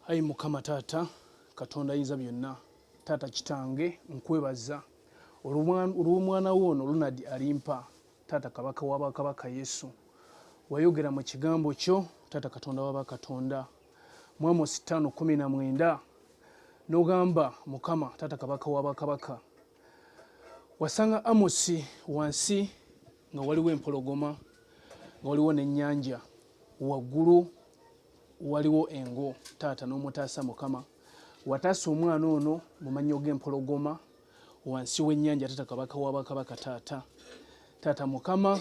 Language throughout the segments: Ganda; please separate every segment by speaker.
Speaker 1: Ayi Mukama Taata Katonda ayinza byonna, Taata kitange nkwebaza olw'omwana wo ono Ronald Alimpa, Taata kabaka w'abakabaka Yesu, wayogera mu kigambo kyo Taata Katonda w'abakatonda mu Amosi 5:19 n'ogamba Mukama Taata kabaka w'abakabaka, wasanga Amosi wansi nga waliwo empologoma, nga waliwo n'ennyanja, waggulu waliwo engo. Taata n'omutaasa Mukama, wataasa omwana ono mu mannyo g'empologoma wansi w'ennyanja. Taata kabaka w'abakabaka, Taata Mukama,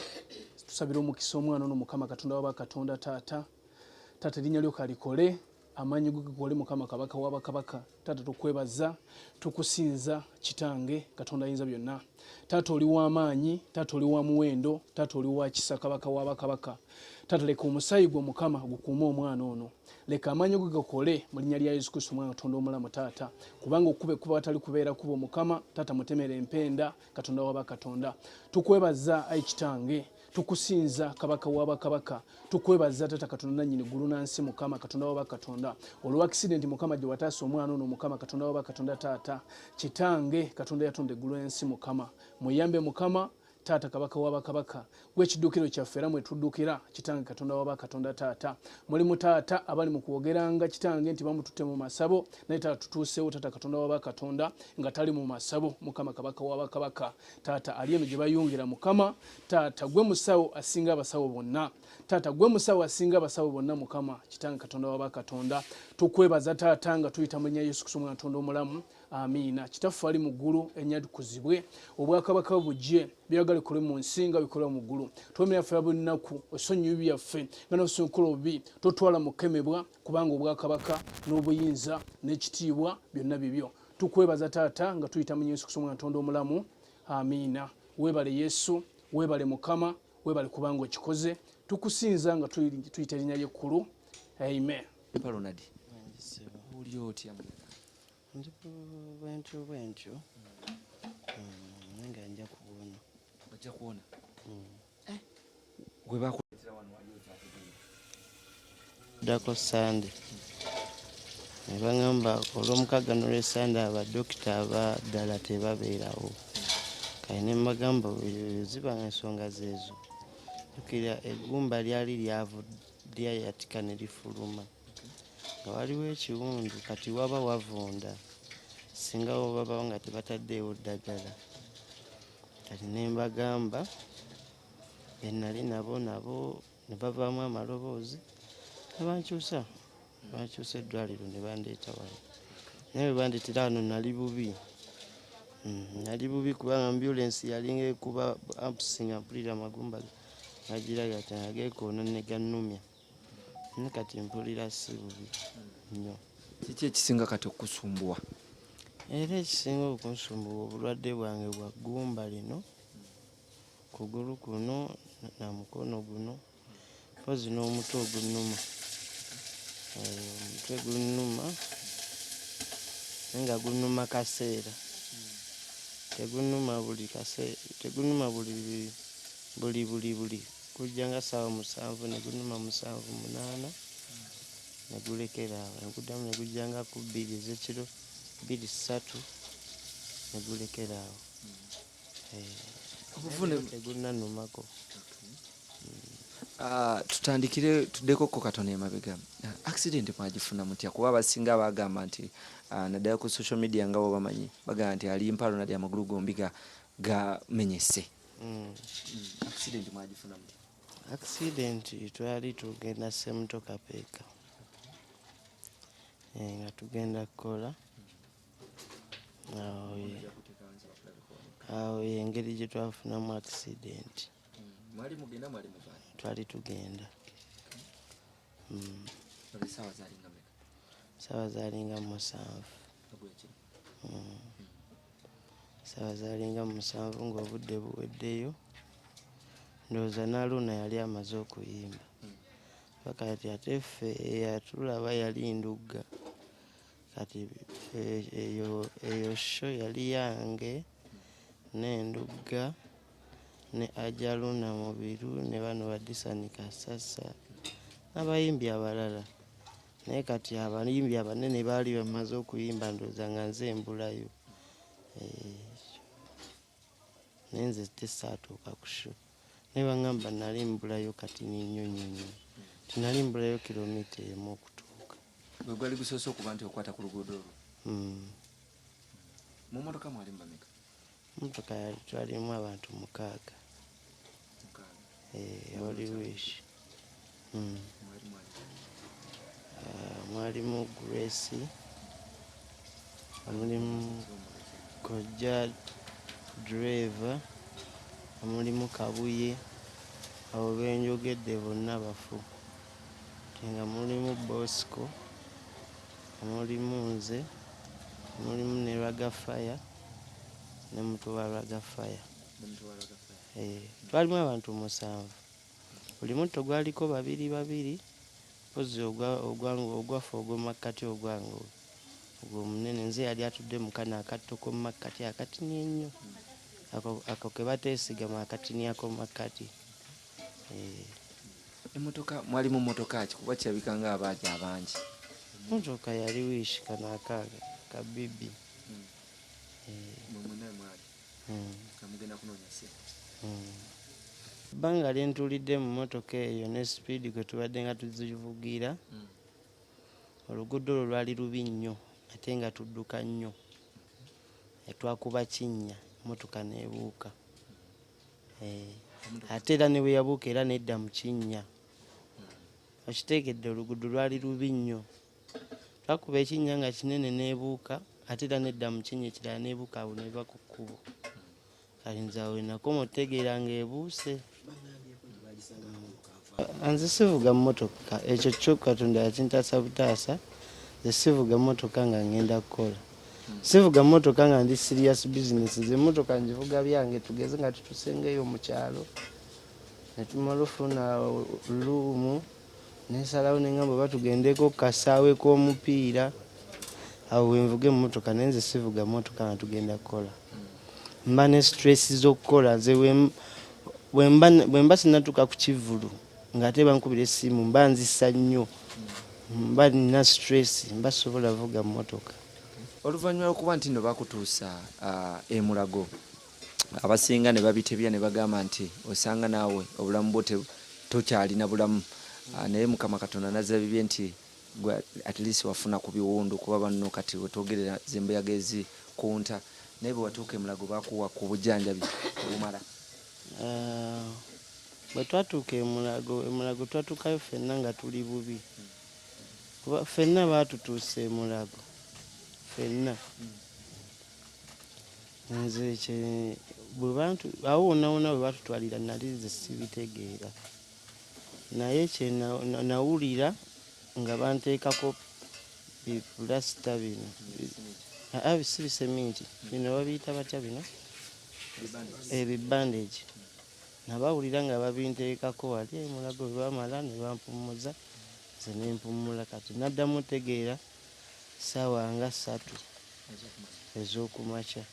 Speaker 1: tusabira omukisa omwana ono Mukama Katonda w'abakatonda. Taata erinnya lyo kalikole, amaanyi go gakole Mukama kabaka w'abakabaka. Taata tukwebaza, tukusinza kitange Katonda ayinza byonna. Taata oli w'amaanyi, Taata oli wa muwendo, Taata oli wa kisa kabaka w'abakabaka. Taata leka omusaayi gwo Mukama gukuume omwana ono, leka amaanyi go gakole mu linnya lya Yesu Kristo omwana Katonda omulamu. Taata kubanga okube kuba watali kubeera kubo Mukama, Taata mutemere empenda Katonda w'abakatonda. Tukwebaza ayi kitange, tukusinza kabaka w'abakabaka, tukwebaza Taata Katonda nannyini ggulu nansi Mukama Katonda w'abakatonda olwa accident Mukama gye wataasa omwana ono Mukama Katonda w'abakatonda. Taata kitange Katonda yatonda eggulu n'ensi Mukama, muyambe Mukama Taata kabaka w'abakabaka, gwe kiddukiro kyaffe era mwe tuddukira kitange Katonda w'abakatonda. Taata mulimu Taata abali mu kwogeranga kitange nti bamututte mu masabo, naye Taata tutuuseewo Taata Katonda w'abakatonda nga tali mu masabo Mukama kabaka w'abakabaka. Taata ali eno gye bayungira Mukama, Taata gwe musawo asinga abasawo bonna, Taata gwe musawo asinga abasawo bonna Mukama kitange Katonda w'abakatonda. Tukwebaza Taata nga tuyita mu linnya Yesu Kristo omwana Katonda omulamu. Amiina. Kitaffe ali mu ggulu, erinnya litukuzibwe, obwakabaka bujje, byagala bikole mu nsi nga bikolera mu ggulu. Twemera ffe buli nnaku osonyiwa ebibi byaffe nga n'obusunkola obubi totwala mu kukemebwa, kubanga obwakabaka n'obuyinza n'ekitiibwa byonna bibyo. Tukwebaza Taata nga tuyita mu Yesu Kristo omwana Katonda omulamu. Amiina. Weebale Yesu, weebale Mukama, weebale kubanga okikoze. Tukusinza nga tuyita erinnya ly'ekkulu. Amen.
Speaker 2: Ronald, oli otya?
Speaker 3: Bwentyo nga nja kuwona.
Speaker 2: Ojja kuwona? Gwe bakuleetera wano wali
Speaker 3: dako Sande ne baŋŋamba olw'omukaga n'olw'esande abadokita abaddala tebabeerawo, kale ne mbagamba ziba ensonga zeezo. Jjukira eggumba lyali lyayatika ne lifuluma nga waliwo ekiwundu, kati waba wavunda singa babawo nga tebataddeewo ddagala. Kati ne mbagamba ennali nabo ne bavaamu amaloboozi ne bankyusa eddwaliro ne bandeeta wano. Naye bwe bandeetera wano nali bubi kubanga ambulensi yalinga ekuba ampusi nga mpulira amagumba gagiraga ati ageekoona ne gannumya. Ne kati mpulira si bubi nnyo.
Speaker 2: Kiki ekisinga kati okusumbuwa?
Speaker 3: Era ekisinga okunsumbuwa obulwadde bwange bwa ggumba lino, kugulu kuno na mukono guno, mpozi n'omutwe ogunnuma. Omutwe gunnuma nga gunnuma kaseera, tegunnuma buli kaseera, tegunnuma buli kujja nga ssaawa 7 ne gunnuma 7:8 ne gulekera awo. Ne guddamu ne gujja nga ku 2 ez'ekiro 2-3 ne gulekera awo. Tegunnannumako.
Speaker 2: Tutandikire tuddeko katono emabega. Accident mwagifuna mutya? Kuba abasinga bagamba nti naddala ku social media nga bamanyi bagamba nti Alimpa Abotodde amagulu gombi gamenyese. Accident mwagifuna mutya?
Speaker 3: Accident twali tugenda Semutoka Peeka nga tugenda kukola awo engeri gye twafunamu accident.
Speaker 2: Mwali mugenda mwali muvaayo?
Speaker 3: Twali tugenda. Sawa zalinga 7. Sawa zalinga 7 ng'obudde buweddeyo. Ndowooza Naluna yali amaze okuyimba. Kati ate ffe eyatulaba yali Ndugga. Kati eyo show yali yange ne Ndugga ne Ajaluna Mubiru ne bano Badisani Kasasa n'abayimbi abalala. naye kati abayimbi abanene baali bamaze okuyimba ndowooza nga nze embulayo. Naye nze tesaatuuka ku show. Naye baŋŋamba nali mbulayo kati nnyo. Tinali mbulayo kilomita emu okutuuka.
Speaker 2: Gwe gwali gusoose okuba nti okwata ku luguudo olwo? Mu mmotoka mwali bameka?
Speaker 3: Mmotoka twalimu abantu 6. Abali wish. Mwalimu Grace, mulimu Kojja driver, mulimu Kabuye, abo benjogedde bonna bafu. Nga mulimu Bosco, mulimu nze, mulimu ne Ragafaya, ne Mutuwa Ragafaya. Twalimu abantu 7. Buli mutto gwaliko 2 pozi ogwaffe ogw'omumakkati ogwange ogwo munene. Nze yali atudde mu kano akatto k'omumakkati akatini ennyo, ako ke bateesigama akatini ak'omumakkati.
Speaker 2: Emmotoka mwalimu mmotoka ki kuba kirabika ng'abaaji abangi?
Speaker 3: Mmotoka yali wish kano akaaga ka bibi.
Speaker 2: Mugenda kunoonya ssente.
Speaker 3: Ebbanga lye ntulidde mu mmotoka eyo ne sipiidi gwe tubadde nga tuzivugira, oluguudo olwo lwali lubi nnyo ate nga tudduka nnyo. Twakuba kinnya, emmotoka n'ebuuka. Ate era ne bwe yabuuka era nedda mu kinnya. Okiteekedde oluguudo lwali lubi nnyo. Twakuba ekinnya nga kinene n'ebuuka ate era nedda mu kinnya ekirala n'ebuuka awo n'eva ku kkubo. Kale nze awo nakoma otegeera ng'ebuuse. Nze sivuga mmotoka, ekyo kyo Katonda yakintaasa butaasa. Nze sivuga mmotoka nga ngenda kukola. Sivuga mmotoka nga ndi serious business. Nze emmotoka ngivuga byange tugeze nga tutusengeyo mu kyalo. Ne tumala ofuna luumu nensalawo ne ngamba oba tugendeko ku kasaawe k'omupiira. Awo we nvuga emmotoka naye nze sivuga mmotoka nga tugenda kukola. Mba ne stress z'okukola. Nze bwe mba sinnatuuka ku kivulu ng'ate bankubira essimu mba nzisa nnyo. Mba nina stress, mba sobola vuga mmotoka.
Speaker 2: Oluvannyuma lw'okuba nti nno bakutuusa Mulago, abasinga ne babitebya ne bagamba nti osanga naawe obulamu bwo tokyalina bulamu. Naye Mukama Katonda nazza bibye nti at least wafuna ku biwundu kuba banno kati wetwogerera zembuyaga ezikunta. Naye bwe watuuka Mulago bakuwa ku bujjanjabi obumala?
Speaker 3: Bwe twatuuka Mulago twatuukayo ffenna nga tuli bubi. Kuba ffenna baatutuusa Mulago. Ffenna. Nze awo wonna bwe batutwalira nali nze sibitegeera. Naye kye nawulira nga banteekako bipulasita bino. Si biseminti. Bino babiyita batya bino? Ebibandage. Nabawulira nga babinteekako wali Mulago bwe bamala ne bampummuza. Nze ne mpummula kati naddamu otegeera ssaawa nga 3 ez'okumakya.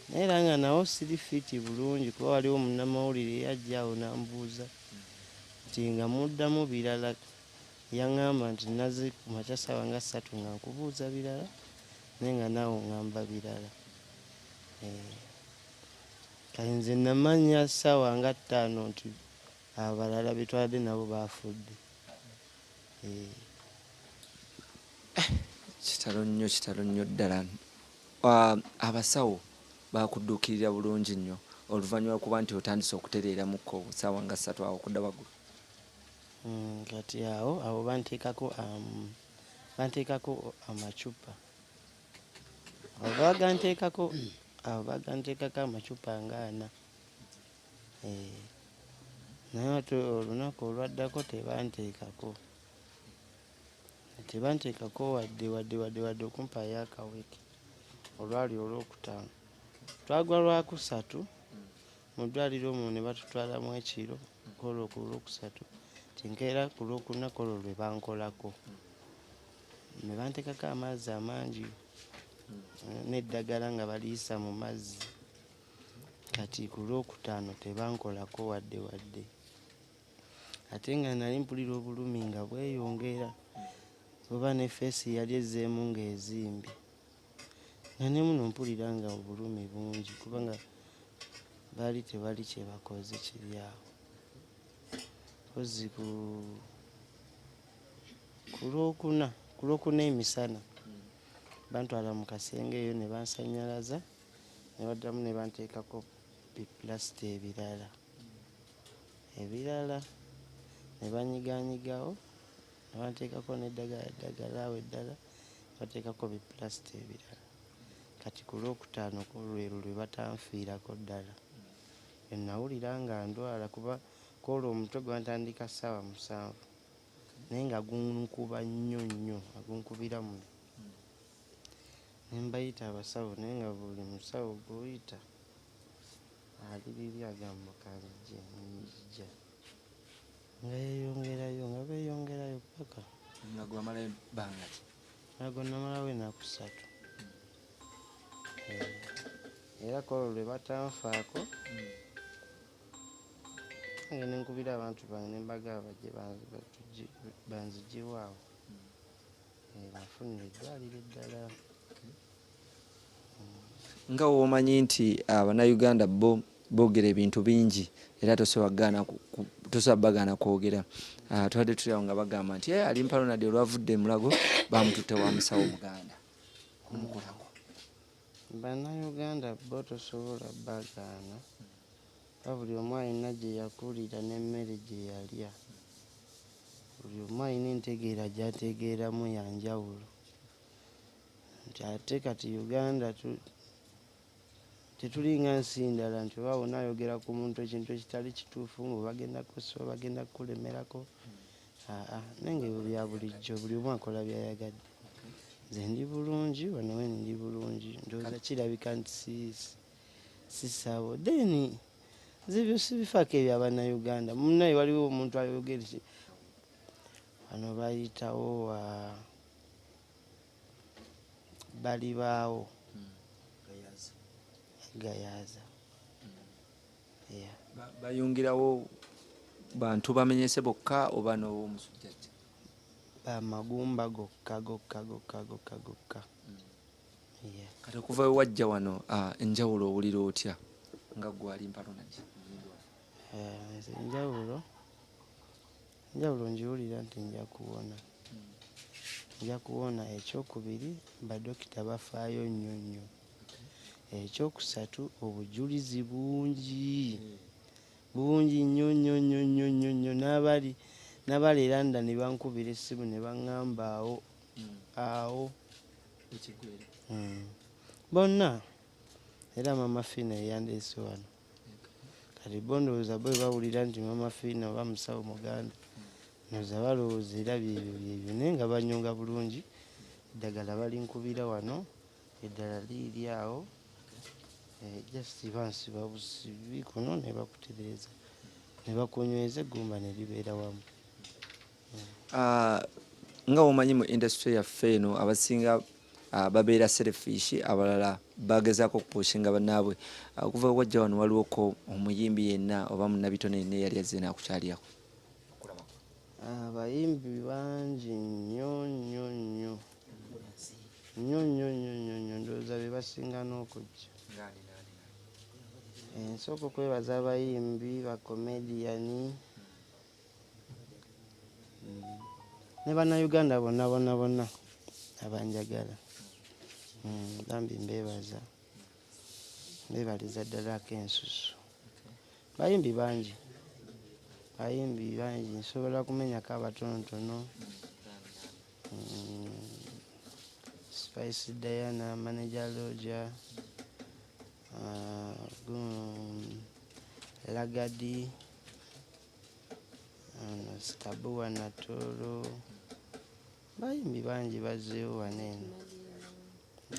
Speaker 3: Naye era nga nawo siri fiti bulungi kuba waliwo munnamawulire yajja awo n'ambuuza nti nga muddamu birala. Yaŋŋamba nti naze ku makya ssaawa nga 3 nga nkubuuza birala naye nga naawe ŋŋamba birala. Kale nze namanya ssaawa nga 5 nti abalala betwadde nabo baafudde.
Speaker 2: Kitalo nnyo ddala. Abasawo bakudduukirira bulungi nnyo oluvannyuma lw'okuba nti otandise okutereeramukko ssaawa nga 3 awo okudda waggulu?
Speaker 3: Kati awo banteekako amacupa. Awo baganteekako amacupa nga 4. Naye ate olunaku olwaddako tebanteekako wadde okumpaayo akaweke. Olwali olwokutaano twagwa lwakusatu mu ddwaliro omwo ne batutwalamu ekiro olwo ku lwokusatu. Tinkeera ku lwokunaku olwo lwe bankolako. Ne banteekako amazzi amangi n'eddagala nga baliisa mu mazzi. Kati ku lwokutaano tebankolako wadde. Ate nga nali mpulira obulumi nga bweyongera. oba ne feesi yali ezzeemu ng'ezimbye nga ne muno mpulira nga obulumi bungi kubanga baali tebali kye bakoze kiri awo kozi ku lwokuna emisana bantwala mu kasenge eyo ne bansanyalaza ne baddamu ne banteekako bipulasita ebirala ne banyiganyigawo ne banteekako n'eddagala awo eddala bateekako bipulasita ebirala kati ku lwokutaano lwero lwe batanfiirako ddala nawulira nga ndwala kuba kwolwo omutwe gwantandika ssaawa 7 naye nga gunkuba nnyo agunkubira muno ne mbayita abasawo naye nga buli musawo gw'oyita ali bibi agamba kanjje njija nga beeyongerayo paka
Speaker 2: nga gwamalayo bbanga ki
Speaker 3: nago namalawo ennaku 3 era kwolwo lwe batanfaako nga nenkubira abantu bange ne mbagamba bajje banzigyewaawo nafunira eddwaliro eddala.
Speaker 2: Nga womanyi nti Abannayuganda boogera ebintu bingi era tosobagaana kwogera. Twadde tuli awo nga bagamba nti Alimpa Ronald olwavudde Mulago bamututte wa musawo Muganda. Omukolako
Speaker 3: Bannayuganda bo tosobola bagaana buli omu alina gye yakulira n'emmere gye yalya. Buli omu alina entegeera gy'ategeeramu ya njawulo. Nti ate kati Uganda tetulinga nsi ndala nti oba onaayogera ku muntu ekintu ekitali kituufu nga bagenda kukusiba bagenda kukulemerako. Nange bya bulijjo buli omu akola by'ayagadde. Nze ndi bulungi wano we ndi bulungi ndowooza kirabika nti si sawa. Then zibyo sibifaako ebyo Abannayuganda. Munnaye waliwo omuntu ayogera wano bayitawo balibaawo gayaza
Speaker 2: bayungirawo bantu bamenyese bokka oba n'omusujja
Speaker 3: bamagumba gokka.
Speaker 2: kati okuva we wajja wano enjawulo owulira otya nga gwe Alimpa Ronald?
Speaker 3: Enjawulo njiwulira nti nja kuwona. Ekyokubiri badokita bafaayo nnyo. Ekyokusatu obujulizi bungi nnyo. N'abali Landa ne bankubira essimu ne baŋŋamba awo bonna. Era Mama Fina eyandeese wano kati bo ndowooza bo bawulira nti Mama Fina oba musawo Muganda ndowooza balowooza era byebyo naye nga banyonga bulungi. Eddagala balinkubira wano, eddala liiri awo. Just bansiba busibi kuno ne bakutereeza ne bakunyweza eggumba ne libeera wamu.
Speaker 2: Nga womanyi mu industry yaffe eno abasinga babeera selfish, abalala bagezaako okupuushinga bannaabwe. Okuva wajja wano waliwoko omuyimbi yenna oba munnabitone yenna eyali azze n'akukyalirako?
Speaker 3: Abayimbi bangi nnyo ndowooza be basinga n'okujja. Nsooka okwebaza abayimbi bakomediyani ne Bannayuganda bonna abanjagala. Bambi mbebaliza ddala ak'ensusu. Bayimbi bangi nsobola kumenyako abatonotono. Spice Diana, Manager Roger, Lagadi, Skabuwa Natoro. Bayimbi bangi bazzeewo waneeno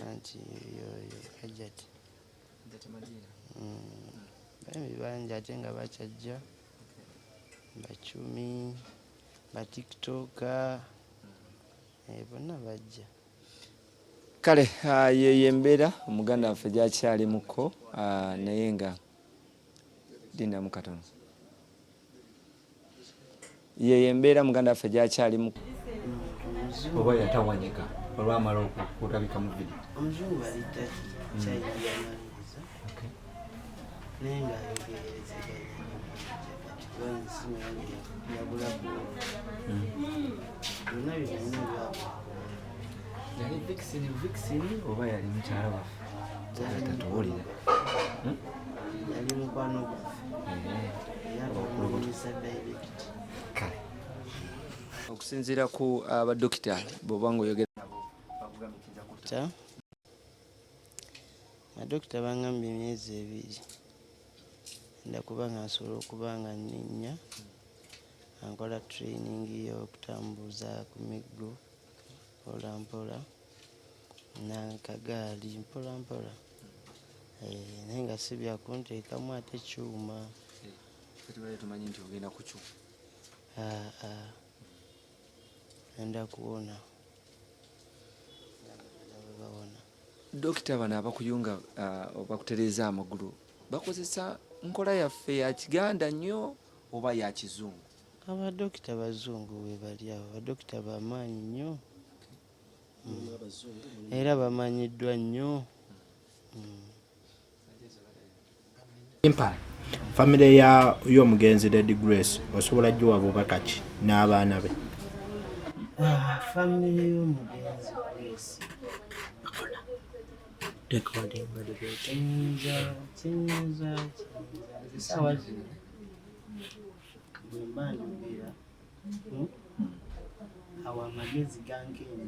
Speaker 3: anti yoyo Kajjati. Bayimbi bangi ate nga bakyajja Bacumi, batiktoka bonna bajja.
Speaker 2: Kale yeyo embeera Omuganda waffe gy'akyalimuko naye nga dindamu katono. Yeyo embeera Muganda waffe gy'akyalimuko. oba yatawanyika olwamala okutabika mu vidiyo.
Speaker 3: Omuzungu alita China yamaliriza naye ng'ayogerezeganya kubanga simu yange yabulaku byonna byenina ebyako.
Speaker 2: Yali Vixen oba yali mukyala waffe tatuwulira.
Speaker 3: Yali mukwano gwaffe yabakulumisa direct.
Speaker 2: Kale okusinziira ku badokita bw'oba ng'oyogera nabo bakugambikiriza kutta.
Speaker 3: Badokita bangambye emyezi 2 nda kuba nga nsobola okuba nga nninnya ankola training y'okutambuza ku miggo mpola mpola n'akagaali mpola mpola naye nga si byakunteekamu ate kyuma.
Speaker 2: Tubale tumanyi nti ogenda ku kyuma.
Speaker 3: Enda kuwona.
Speaker 2: Dokita bano abakuyunga bakutereeza amagulu bakozesa nkola yaffe ya Kiganda nnyo oba ya Kizungu?
Speaker 3: Abadokita bazungu we bali awo, abadokita bamaanyi nnyo era bamanyiddwa nnyo.
Speaker 4: Famire y'omugenzi Lady Grace osobola jjuwa bubaka ki n'abaana be?
Speaker 3: Famire y'omugenzi Grace kiyinza esawa zino bwe mba njogera awo amagezi gankennye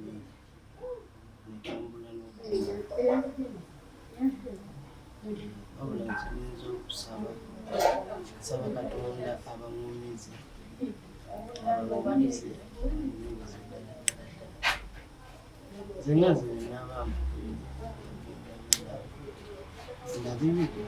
Speaker 3: netambula n'okugenda wabula nkiyinza okusaba Katonda abangumize zenga zinabaamu nga bibiri